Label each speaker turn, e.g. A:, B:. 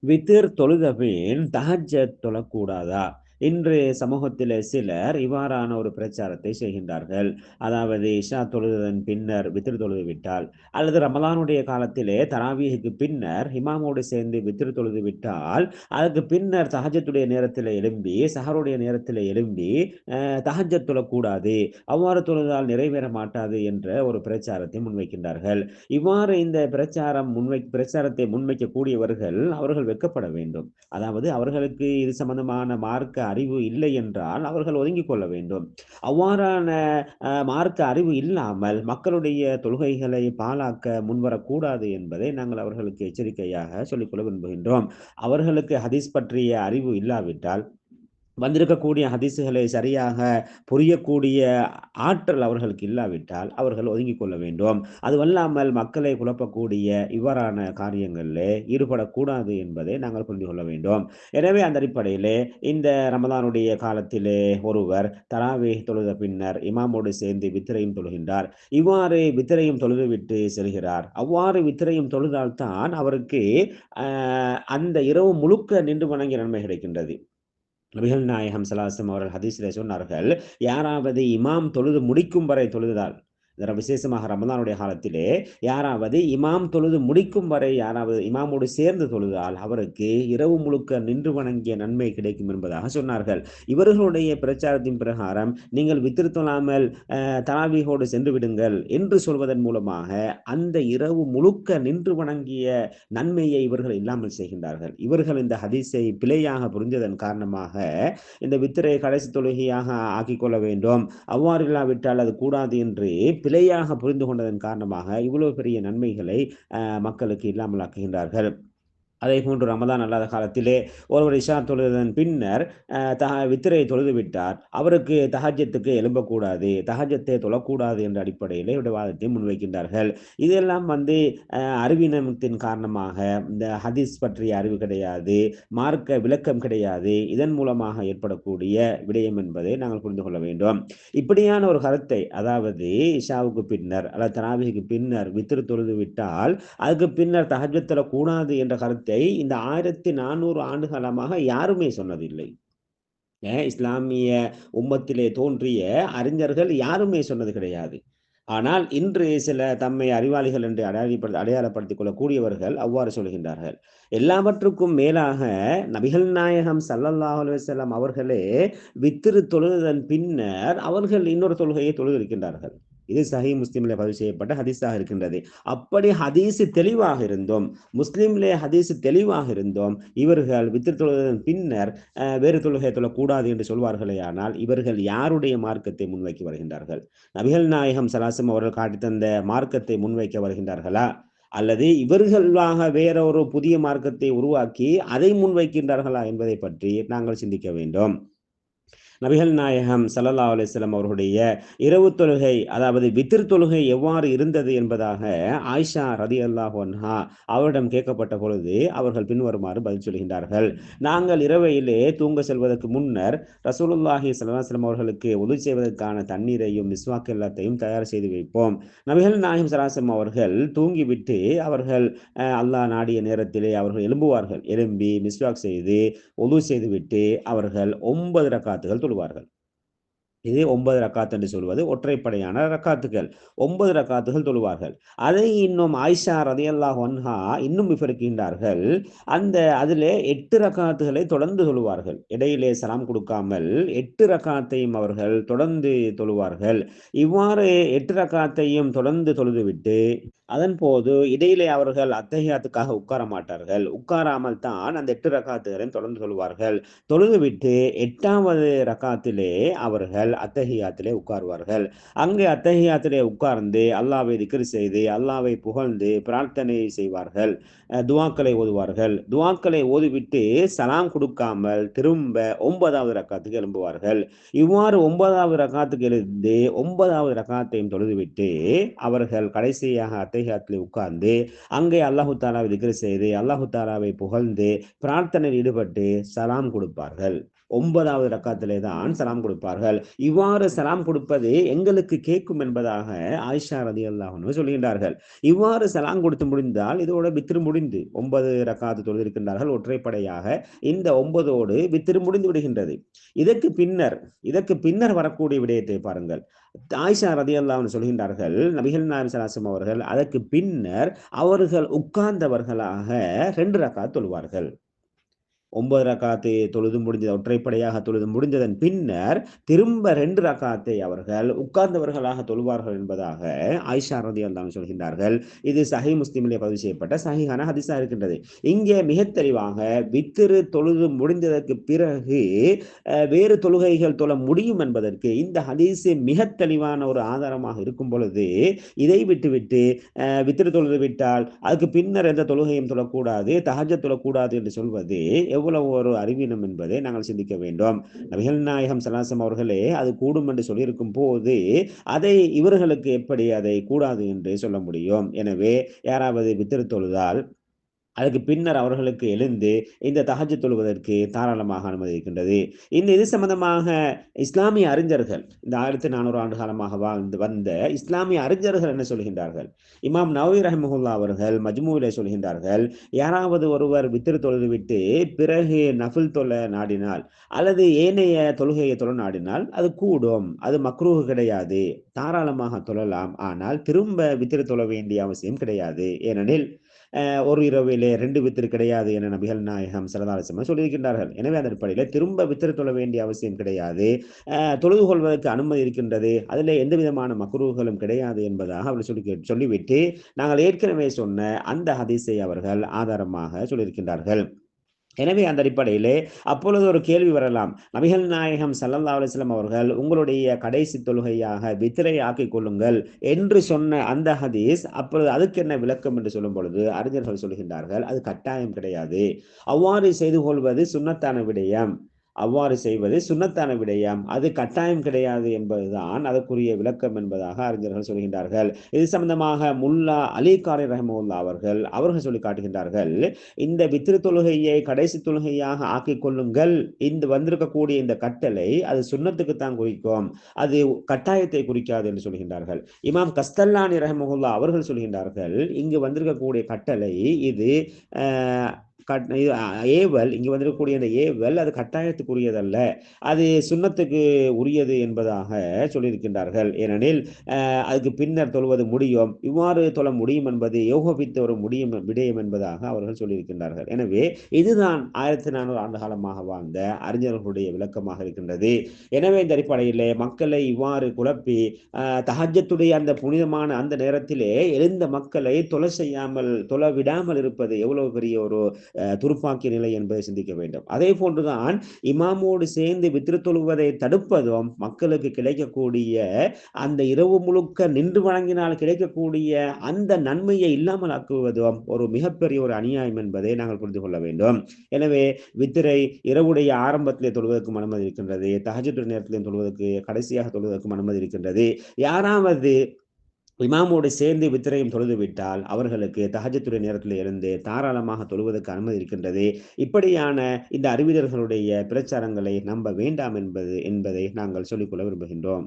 A: வித்திர் தொழுதபின் தஹஜ்ஜத் தொழக்கூடாதா? இன்று சமூகத்தில் சிலர் இவ்வாறான ஒரு பிரச்சாரத்தை செய்கின்றார்கள். அதாவது இஷா தொழுதன் பின்னர் வித்திர் தொழுது விட்டால், அல்லது ரமலானுடைய காலத்திலே தராவீஹுக்கு பின்னர் இமாமோடு சேர்ந்து வித்திர் தொழுது விட்டால், அதுக்கு பின்னர் தஹஜத்துடைய நேரத்தில் எழும்பி சஹருடைய நேரத்தில் எழும்பி தஹஜ்ஜத் தொழக்கூடாது, அவ்வாறு தொழுதால் நிறைவேற மாட்டாது என்ற ஒரு பிரச்சாரத்தை முன்வைக்கின்றார்கள். இவ்வாறு இந்த பிரச்சாரத்தை முன்வைக்கக்கூடியவர்கள் அவர்கள் வெட்கப்பட வேண்டும். அதாவது அவர்களுக்கு இது சம்பந்தமான மார்க்க அறிவு இல்லை என்றால் அவர்கள் ஒதுங்கிக் கொள்ள வேண்டும். அவ்வாறான மார்க்க அறிவு இல்லாமல் மக்களுடைய தொழுகைகளை பாழாக்க முன்வரக்கூடாது என்பதை நாங்கள் அவர்களுக்கு எச்சரிக்கையாக சொல்லிக்கொள்ள விரும்புகின்றோம். அவர்களுக்கு ஹதீஸ் பற்றிய அறிவு இல்லாவிட்டால், வந்திருக்கக்கூடிய ஹதீஸுகளை சரியாக புரியக்கூடிய ஆற்றல் அவர்களுக்கு இல்லாவிட்டால் அவர்கள் ஒதுங்கிக் கொள்ள வேண்டும். அதுவல்லாமல் மக்களை குழப்பக்கூடிய இவ்வாறான காரியங்களிலே ஈடுபடக்கூடாது என்பதை நாங்கள் புரிந்து கொள்ள வேண்டும். எனவே அந்த அடிப்படையிலே இந்த ரமலானுடைய காலத்திலே ஒருவர் தராவீஹ் தொழுத பின்னர் இமாமோடு சேர்ந்து வித்திரையும் தொழுகின்றார். இவ்வாறு வித்திரையும் தொழுதுவிட்டு செல்கிறார். அவ்வாறு வித்திரையும் தொழுதால்தான் அவருக்கு அந்த இரவு முழுக்க நின்று வணங்கிய நன்மை கிடைக்கின்றது. நபிகள் நாயகம் ஸல்லல்லாஹு அவர்கள் ஹதீஸிலே சொன்னார்கள், யாராவது இமாம் தொழுது முடிக்கும் வரை தொழுதால், விசேஷமாக ரமலானுடைய காலத்திலே யாராவது இமாம் தொழுது முடிக்கும் வரை யாராவது இமாமோடு சேர்ந்து தொழுதால் அவருக்கு இரவு முழுக்க நின்று வணங்கிய நன்மை கிடைக்கும் என்பதாக சொன்னார்கள். இவர்களுடைய பிரச்சாரத்தின் பிரகாரம் நீங்கள் வித்திர் தொழாமல் தராவீஹோடு சென்று விடுங்கள் என்று சொல்வதன் மூலமாக அந்த இரவு முழுக்க நின்று வணங்கிய நன்மையை இவர்கள் இல்லாமல் செய்கின்றார்கள். இவர்கள் இந்த ஹதீஸை பிழையாக புரிந்ததன் காரணமாக இந்த வித்திரை கடைசி தொழுகையாக ஆக்கிக் கொள்ள வேண்டும், அவ்வாறு இல்லாவிட்டால் அது கூடாது என்று பிழையாக புரிந்து கொண்டதன் காரணமாக இவ்வளவு பெரிய நன்மைகளை மக்களுக்கு இல்லாமல் ஆக்குகின்றார்கள். அதே போன்று ரமதான் அல்லாத காலத்திலே ஒருவர் இஷா தொழுதன் பின்னர் வித்திரை தொழுது விட்டார், அவருக்கு தஹஜ்ஜத்துக்கு எழும்பக்கூடாது, தஹஜ்ஜத்தை தொழக்கூடாது என்ற அடிப்படையிலே வாதத்தை முன்வைக்கின்றார்கள். இதெல்லாம் அறிவினத்தின் காரணமாக இந்த ஹதீஸ் பற்றிய அறிவு கிடையாது, மார்க்க விளக்கம் கிடையாது, இதன் மூலமாக ஏற்படக்கூடிய விடயம் என்பதை நாங்கள் புரிந்து கொள்ள வேண்டும். இப்படியான ஒரு கருத்தை, அதாவது இஷாவுக்கு பின்னர் அல்லது தராவீஹுக்கு பின்னர் வித்திரு தொழுது விட்டால் அதுக்கு பின்னர் தஹஜ்ஜத் தொழக்கூடாது என்ற கருத்தை இந்த 1400 ஆண்டுகாலமாக யாருமே சொன்னதில்லை. இஸ்லாமிய உம்மத்திலே தோன்றிய அறிஞர்கள் யாருமே சொன்னது கிடையாது. ஆனால் இன்று சில தம்மை அறிவாளிகள் என்று அடையாளப்படுத்திக் கொள்ளக்கூடியவர்கள் அவ்வாறு சொல்கின்றார்கள். எல்லாவற்றுக்கும் மேலாக நபிகள் நாயகம் ஸல்லல்லாஹு அலைஹி வஸல்லம் அவர்களே வித்திரு தொழுதன் பின்னர் அவர்கள் இன்னொரு தொழுகையை தொழுதிருக்கின்றார்கள். இது சஹீஹ் முஸ்லிமிலே பதிவு செய்யப்பட்ட ஹதீஸாக இருக்கின்றது. அப்படி ஹதீஸ் தெளிவாக இருந்தோம், முஸ்லிமிலே ஹதீஸ் தெளிவாக இருந்தோம், இவர்கள் வித்திர் தொழுதன் பின்னர் வேறு தொழுகை தொழக்கூடாது என்று சொல்வார்களே, ஆனால் இவர்கள் யாருடைய மார்க்கத்தை முன்வைக்கி வருகின்றார்கள்? நபிகள் நாயகம் ஸல்லல்லாஹு அவர்கள் காட்டி தந்த மார்க்கத்தை முன்வைக்க வருகின்றார்களா, அல்லது இவர்களாக வேறொரு புதிய மார்க்கத்தை உருவாக்கி அதை முன்வைக்கின்றார்களா என்பதை பற்றி நாங்கள் சிந்திக்க வேண்டும். நபிகள் நாயகம் ஸல்லல்லாஹு அலைஹி வஸல்லம் அவர்களுடைய இரவு தொழுகை, அதாவது வித்ர் தொழுகை எவ்வாறு இருந்தது என்பதாக ஆயிஷா ரலியல்லாஹு அன்ஹா அவரிடம் கேட்கப்பட்ட பொழுது அவர்கள் பின்வருமாறு பதில் சொல்கின்றார்கள். நாங்கள் இரவையிலே தூங்க செல்வதற்கு முன்னர் ரசூலுல்லாஹி ஸல்லல்லாஹு அலைஹி வஸல்லம் அவர்களுக்கு உது செய்வதற்கான தண்ணீரையும் மிஸ்வாக் எல்லாத்தையும் தயார் செய்து வைப்போம். நபிகள் நாயகம் ஸல்லல்லாஹு அலைஹி வஸல்லம் அவர்கள் தூங்கிவிட்டு அவர்கள் அல்லாஹ் நாடிய நேரத்திலே அவர்கள் எழும்புவார்கள். எழும்பி மிஸ்வாக் செய்து உது செய்துவிட்டு அவர்கள் 9 ரக்காத்துகள் தொழுவார்கள். இது 9 ரக்காத் என்று சொல்வது ஒற்றைப்படையான ரக்காத்துகள். 9 ரக்காத்துகள் தொழுவார்கள். அதை இன்னும் ஆயிஷா ரலியல்லாஹு அன்ஹா இன்னும் விவரிக்கின்றார்கள். அதிலே 8 ரக்காத்துகளை தொடர்ந்து தொழுவார்கள். இடையிலே சலாம் கொடுக்காமல் 8 ரக்காத்தையும் அவர்கள் தொடர்ந்து தொழுவார்கள். இவ்வாறு 8 ரக்காத்தையும் தொடர்ந்து தொழுதுவிட்டு அதன்போது இடையிலே அவர்கள் அத்தஹியாத்துக்காக உட்கார மாட்டார்கள். உட்காராமல் தான் அந்த 8 ரக்காத்துகளையும் தொடர்ந்து தொழுவார்கள். தொழுதுவிட்டு 8வது ரக்காத்திலே அவர்கள் அத்தஹியாத்திலே உட்காருவார்கள். அங்கே அத்தஹியாத்திலே உட்கார்ந்து அல்லாஹ்வை திக்ர் செய்து அல்லாஹ்வை புகழ்ந்து பிரார்த்தனை செய்வார்கள். துஆக்களை ஓதுவார்கள். துஆக்களை ஓதிவிட்டு சலாம் கொடுக்காமல் திரும்ப 9வது ரக்காத்துக்கு எழும்புவார்கள். இவ்வாறு 9வது ரக்காத்துக்கு எழுந்து 9வது ரக்காத்தையும் தொழுதுவிட்டு அவர்கள் கடைசியாக அத்தஹியாத்திலே உட்கார்ந்து அங்கே அல்லாஹு தஆலாவை திக்ர் செய்து அல்லாஹு தஆலாவை புகழ்ந்து பிரார்த்தனையில் ஈடுபட்டு சலாம் கொடுப்பார்கள். 9வது ரக்காத்திலே தான் சலாம் கொடுப்பார்கள். இவ்வாறு சலாம் கொடுப்பது எங்களுக்கு கேட்கும் என்பதாக ஆயிஷா ரலியல்லாஹு அன்ஹா சொல்கின்றார்கள். இவ்வாறு சலாம் கொடுத்து முடிந்தால் இதோட வித்ர் முடிந்து 9 ரக்காத்து தொழுதிருக்கின்றார்கள் ஒற்றைப்படையாக. இந்த 9ஓடு வித்ர் முடிந்து விடுகின்றது. இதற்கு பின்னர் வரக்கூடிய விடயத்தை பாருங்கள். ஆயிஷா ரலியல்லாஹு அன்ஹா சொல்கின்றார்கள், நபிகள் நாயகம் ஸல்லல்லாஹு அலைஹி வஸல்லம் அவர்கள் அதற்கு பின்னர் அவர்கள் உட்கார்ந்தவர்களாக 2 ரக்காத் தொழுவார்கள். 9 ரக்காத்து தொழுது முடிஞ்சது ஒற்றைப்படையாக தொழுது முடிந்ததன் பின்னர் திரும்ப 2 ரக்காத்தை அவர்கள் உட்கார்ந்தவர்களாக தொழுவார்கள் என்பதாக ஆயிஷா ரலியல்லாஹு அன்ஹா சொல்கின்றார்கள். இது சஹீஹ் முஸ்லிமிலே பதிவு செய்யப்பட்ட சஹீஹான ஹதீஸா இருக்கின்றது. இங்கே மிக தெளிவாக வித்ர் தொழுது முடிந்ததற்கு பிறகு வேறு தொழுகைகள் தொழ முடியும் என்பதற்கு இந்த ஹதீஸ் மிக தெளிவான ஒரு ஆதாரமாக இருக்கும் பொழுது, இதை விட்டுவிட்டு வித்ர் தொழுது விட்டால் அதுக்கு பின்னர் எந்த தொழுகையும் தொழக்கூடாது, தஹஜ்ஜத் தொழக்கூடாது என்று சொல்வது எவ்வளவு ஒரு அறிவீனம் என்பதை நாங்கள் சிந்திக்க வேண்டும். நபிகள் நாயகம் ஸல்லல்லாஹு அலைஹி வஸல்லம் அவர்களே அது கூடும் என்று சொல்லியிருக்கும் போது அதை இவர்களுக்கு எப்படி அதை கூடாது என்று சொல்ல முடியும்? எனவே யாராவது வித்ர் தொழுதால் அதுக்கு பின்னர் அவர்களுக்கு எழுந்து இந்த தஹஜ்ஜுத் தொழுவதற்கு தாராளமாக அனுமதி இருக்கின்றது. இது சம்பந்தமாக இஸ்லாமிய அறிஞர்கள், இந்த 1400 ஆண்டு காலமாக வந்த இஸ்லாமிய அறிஞர்கள் என்ன சொல்கின்றார்கள்? இமாம் நவவி ரஹிமஹுல்லாஹ் அவர்கள் மஜ்மூவிலே சொல்கின்றார்கள், யாராவது ஒருவர் வித்ர் தொழுதுவிட்டு பிறகு நஃபில் தொழ நாடினால் அல்லது ஏனைய தொழுகையை தொழ நாடினால் அது கூடும், அது மக்ரூஹ் கிடையாது, தாராளமாக தொழலாம். ஆனால் திரும்ப வித்ர் தொழ வேண்டிய அவசியம் கிடையாது. ஏனெனில் ஒரு இரவிலே 2 வித்ர் கிடையாது என நபிகள் நாயகம் ஸல்லல்லாஹு அலைஹி வஸல்லம் சொல்லியிருக்கின்றார்கள். எனவே அந்த அடிப்படையில் திரும்ப வித்ர் தொழ வேண்டிய அவசியம் கிடையாது. தொழுது கொள்வதற்கு அனுமதி இருக்கின்றது. அதிலே எந்த விதமான மக்ரூஹ்களும் கிடையாது என்பதாக அவர் சொல்லிவிட்டு நாங்கள் ஏற்கனவே சொன்ன அந்த ஹதீஸை அவர்கள் ஆதாரமாக சொல்லியிருக்கின்றார்கள். எனவே அந்த அடிப்படையிலே அப்பொழுது ஒரு கேள்வி வரலாம். நபிகள் நாயகம் ஸல்லல்லாஹு அலைஹி வஸல்லம் அவர்கள் உங்களுடைய கடைசி தொழுகையாக வித்ரை ஆக்கிக் கொள்ளுங்கள் என்று சொன்ன அந்த ஹதீஸ், அப்பொழுது அதுக்கு என்ன விளக்கம் என்று சொல்லும் பொழுது அறிஞர்கள் சொல்கின்றார்கள், அது கட்டாயம் கிடையாது. அவ்வாறு செய்து கொள்வது சுன்னத்தான விடயம். அது கட்டாயம் கிடையாது என்பதுதான் அதற்குரிய விளக்கம் என்பதாக அறிஞர்கள் சொல்கின்றார்கள். இது சம்பந்தமாக முல்லா அலி காரி ரஹ்மத்துல்லாஹி அவர்கள் சொல்லி காட்டுகின்றார்கள், இந்த வித்ர் தொழுகையை கடைசி தொழுகையாக ஆக்கிக் கொள்ளுங்கள், இந்த வந்திருக்கக்கூடிய இந்த கட்டளை அது சுன்னத்துக்கு தான் குறிக்கும், அது கட்டாயத்தை குறிக்காது என்று சொல்கின்றார்கள். இமாம் கஸ்தல்லானி ரஹ்மத்துல்லாஹி அவர்கள் சொல்கின்றார்கள், இங்கு வந்திருக்கக்கூடிய கட்டளை இது ஏவல், இங்கு வந்திருக்கக்கூடிய அந்த ஏவல் அது கட்டாயத்துக்குரியதல்ல, அது சுன்னத்துக்கு உரியது என்பதாக சொல்லியிருக்கின்றார்கள். ஏனெனில் அதுக்கு பின்னர் தொழுவது முடியும், இவ்வாறு தொழ முடியும் என்பது யோகபித்த ஒரு விடயம் என்பதாக அவர்கள் சொல்லியிருக்கின்றார்கள். எனவே இதுதான் 1400 ஆண்டு காலமாக வாழ்ந்த அறிஞர்களுடைய விளக்கமாக இருக்கின்றது. எனவே இந்த அடிப்படையிலே மக்களை இவ்வாறு குழப்பி தஹஜ்ஜத்துடைய அந்த புனிதமான அந்த நேரத்திலே எழுந்த மக்களை தொழ விடாமல் இருப்பது எவ்வளவு பெரிய ஒரு துருப்பாக்கிய நிலை என்பதை சிந்திக்க வேண்டும். அதே போன்றுதான் இமாமோடு சேர்ந்து வித்ர் தொழுவதை தடுப்பதும் மக்களுக்கு கிடைக்கக்கூடிய அந்த இரவு முழுக்க நின்று வழங்கினால் கிடைக்கக்கூடிய அந்த நன்மையை இல்லாமல் ஆக்குவதும் ஒரு மிகப்பெரிய ஒரு அநியாயம் என்பதை நாங்கள் புரிந்து கொள்ள வேண்டும். எனவே வித்ரை இரவுடைய ஆரம்பத்திலே தொழுவதற்கும் அனுமதி இருக்கின்றது, தஹஜ்ஜுத் நேரத்திலே தொழுவதற்கு கடைசியாக தொழுவதற்கும் அனுமதி இருக்கின்றது. யாராவது இமாமோடு சேர்ந்து வித்ரையும் தொழுது விட்டால் அவர்களுக்கு தஹஜ்ஜுடைய நேரத்தில் இருந்து தாராளமாக தொழுவதற்கு அனுமதி இருக்கின்றது. இப்படியான இந்த அறிவியலர்களுடைய பிரச்சாரங்களை நம்ப வேண்டாம் என்பதை நாங்கள் சொல்லிக்கொள்ள விரும்புகின்றோம்.